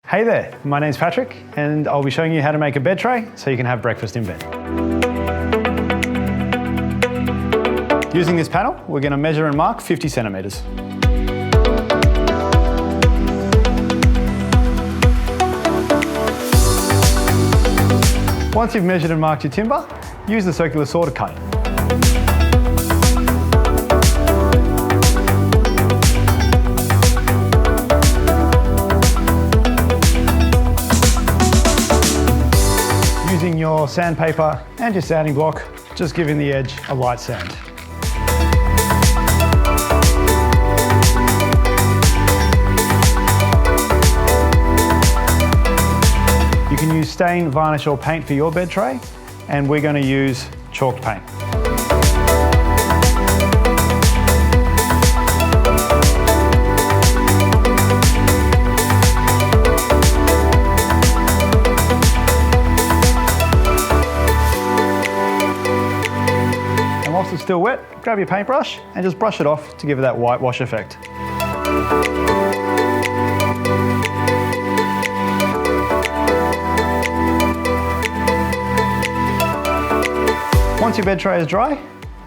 Hey there, my name's Patrick and I'll be showing you how to make a bed tray so you can have breakfast in bed. Using this panel, we're going to measure and mark 50 centimetres. Once you've measured and marked your timber, use the circular saw to cut it. Using your sandpaper and your sanding block, just giving the edge a light sand. You can use stain, varnish or paint for your bed tray, and we're going to use chalked paint. And whilst it's still wet, grab your paintbrush and just brush it off to give it that whitewash effect. Once your bed tray is dry,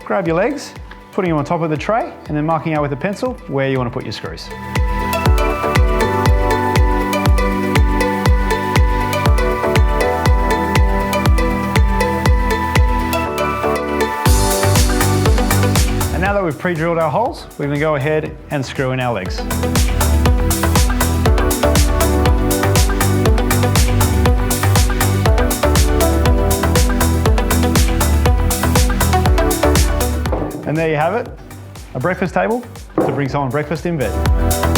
grab your legs, putting them on top of the tray and then marking out with a pencil where you want to put your screws. And now that we've pre-drilled our holes, we're going to go ahead and screw in our legs. And there you have it, a breakfast table to bring someone breakfast in bed.